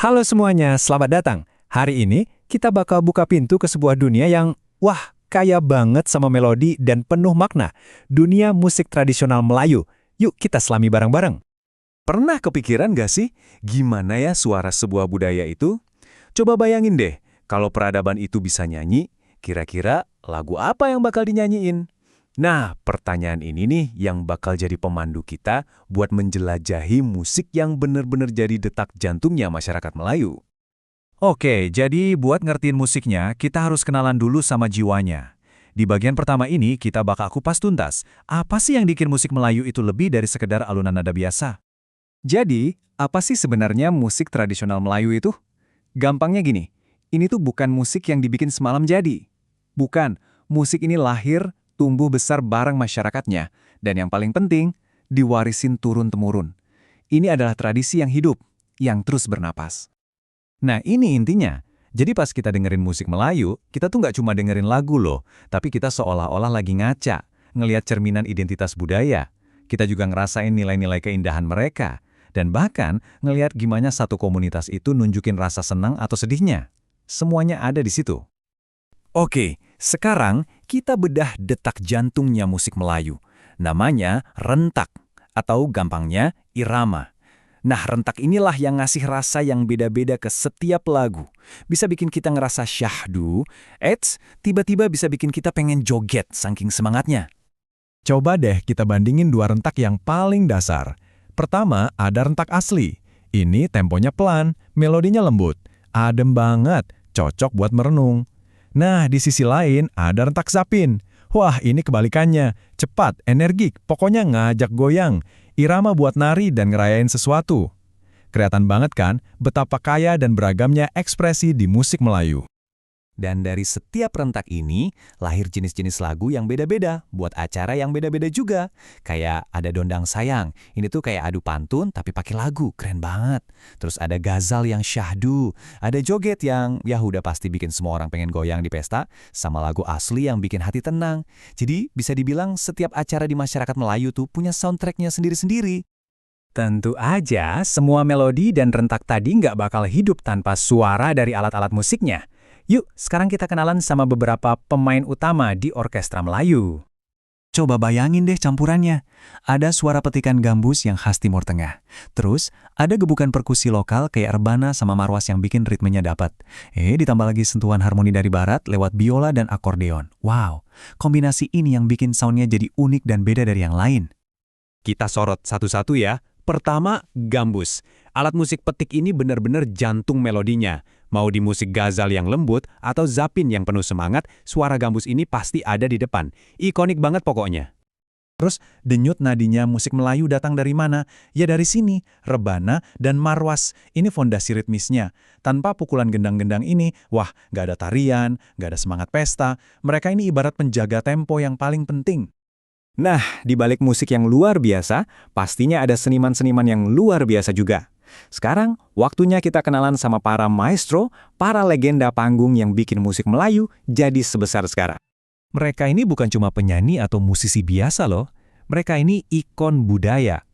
Halo semuanya, selamat datang. Hari ini kita bakal buka pintu ke sebuah dunia yang, wah, kaya banget sama melodi dan penuh makna. Dunia musik tradisional Melayu. Yuk kita selami bareng-bareng. Pernah kepikiran gak sih gimana ya suara sebuah budaya itu? Coba bayangin deh, kalau peradaban itu bisa nyanyi, kira-kira lagu apa yang bakal dinyanyiin? Nah, pertanyaan ini nih yang bakal jadi pemandu kita buat menjelajahi musik yang benar-benar jadi detak jantungnya masyarakat Melayu. Oke, jadi buat ngertiin musiknya, kita harus kenalan dulu sama jiwanya. Di bagian pertama ini, kita bakal kupas tuntas. Apa sih yang bikin musik Melayu itu lebih dari sekedar alunan nada biasa? Jadi, apa sih sebenarnya musik tradisional Melayu itu? Gampangnya gini, ini tuh bukan musik yang dibikin semalam jadi. Bukan, musik ini lahir, tumbuh besar bareng masyarakatnya, dan yang paling penting, diwarisin turun-temurun. Ini adalah tradisi yang hidup, yang terus bernapas. Nah, ini intinya. Jadi pas kita dengerin musik Melayu, kita tuh nggak cuma dengerin lagu loh, tapi kita seolah-olah lagi ngaca, ngelihat cerminan identitas budaya. Kita juga ngerasain nilai-nilai keindahan mereka, dan bahkan ngelihat gimana satu komunitas itu nunjukin rasa senang atau sedihnya. Semuanya ada di situ. Oke, sekarang kita bedah detak jantungnya musik Melayu. Namanya rentak, atau gampangnya irama. Nah, rentak inilah yang ngasih rasa yang beda-beda ke setiap lagu. Bisa bikin kita ngerasa syahdu, tiba-tiba bisa bikin kita pengen joget saking semangatnya. Coba deh kita bandingin dua rentak yang paling dasar. Pertama, ada rentak asli. Ini temponya pelan, melodinya lembut, adem banget, cocok buat merenung. Nah, di sisi lain ada rentak zapin. Wah, ini kebalikannya. Cepat, energik, pokoknya ngajak goyang. Irama buat nari dan ngerayain sesuatu. Kelihatan banget kan betapa kaya dan beragamnya ekspresi di musik Melayu. Dan dari setiap rentak ini, lahir jenis-jenis lagu yang beda-beda, buat acara yang beda-beda juga. Kayak ada Dondang Sayang, ini tuh kayak adu pantun tapi pakai lagu, keren banget. Terus ada Gazal yang syahdu, ada joget yang ya udah pasti bikin semua orang pengen goyang di pesta, sama lagu asli yang bikin hati tenang. Jadi bisa dibilang setiap acara di masyarakat Melayu tuh punya soundtracknya sendiri-sendiri. Tentu aja, semua melodi dan rentak tadi nggak bakal hidup tanpa suara dari alat-alat musiknya. Yuk, sekarang kita kenalan sama beberapa pemain utama di orkestra Melayu. Coba bayangin deh campurannya. Ada suara petikan gambus yang khas Timur Tengah. Terus, ada gebukan perkusi lokal kayak rebana sama marwas yang bikin ritmenya dapat. Ditambah lagi sentuhan harmoni dari barat lewat biola dan akordeon. Wow, kombinasi ini yang bikin soundnya jadi unik dan beda dari yang lain. Kita sorot satu-satu ya. Pertama, gambus. Alat musik petik ini benar-benar jantung melodinya. Mau di musik Gazal yang lembut atau zapin yang penuh semangat, suara gambus ini pasti ada di depan. Ikonik banget pokoknya. Terus, denyut nadinya musik Melayu datang dari mana? Ya dari sini, rebana dan marwas. Ini fondasi ritmisnya. Tanpa pukulan gendang-gendang ini, wah, nggak ada tarian, nggak ada semangat pesta. Mereka ini ibarat penjaga tempo yang paling penting. Nah, di balik musik yang luar biasa, pastinya ada seniman-seniman yang luar biasa juga. Sekarang, waktunya kita kenalan sama para maestro, para legenda panggung yang bikin musik Melayu jadi sebesar sekarang. Mereka ini bukan cuma penyanyi atau musisi biasa loh. Mereka ini ikon budaya.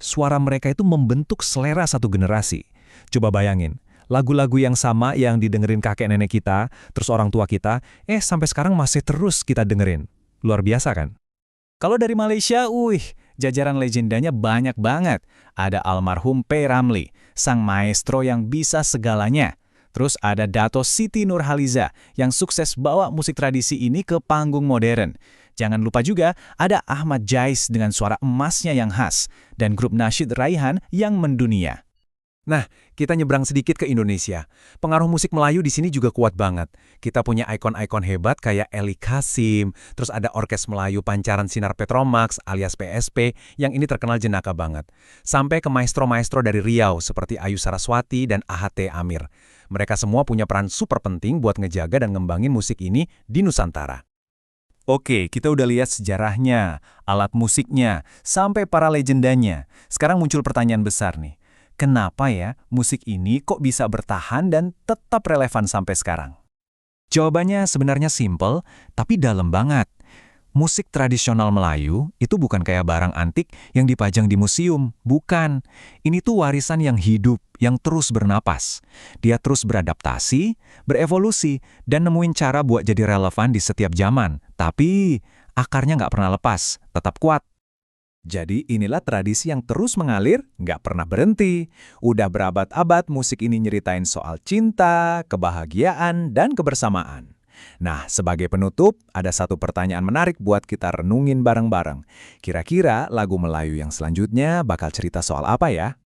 Suara mereka itu membentuk selera satu generasi. Coba bayangin, lagu-lagu yang sama yang didengerin kakek nenek kita, terus orang tua kita, sampai sekarang masih terus kita dengerin. Luar biasa kan? Kalau dari Malaysia, jajaran legendanya banyak banget. Ada almarhum P. Ramlee, sang maestro yang bisa segalanya. Terus ada Dato' Siti Nurhaliza yang sukses bawa musik tradisi ini ke panggung modern. Jangan lupa juga ada Ahmad Jais dengan suara emasnya yang khas. Dan grup nasyid Raihan yang mendunia. Nah, kita nyebrang sedikit ke Indonesia. Pengaruh musik Melayu di sini juga kuat banget. Kita punya ikon-ikon hebat kayak Eli Kasim, terus ada Orkes Melayu Pancaran Sinar Petromax alias PSP yang ini terkenal jenaka banget. Sampai ke maestro-maestro dari Riau seperti Ayu Saraswati dan AHT Amir. Mereka semua punya peran super penting buat ngejaga dan ngembangin musik ini di Nusantara. Oke, kita udah lihat sejarahnya, alat musiknya, sampai para legendanya. Sekarang muncul pertanyaan besar nih. Kenapa ya musik ini kok bisa bertahan dan tetap relevan sampai sekarang? Jawabannya sebenarnya simple, tapi dalam banget. Musik tradisional Melayu itu bukan kayak barang antik yang dipajang di museum, bukan. Ini tuh warisan yang hidup, yang terus bernapas. Dia terus beradaptasi, berevolusi, dan nemuin cara buat jadi relevan di setiap zaman. Tapi akarnya nggak pernah lepas, tetap kuat. Jadi inilah tradisi yang terus mengalir, nggak pernah berhenti. Udah berabad-abad musik ini nyeritain soal cinta, kebahagiaan, dan kebersamaan. Nah, sebagai penutup, ada satu pertanyaan menarik buat kita renungin bareng-bareng. Kira-kira lagu Melayu yang selanjutnya bakal cerita soal apa ya?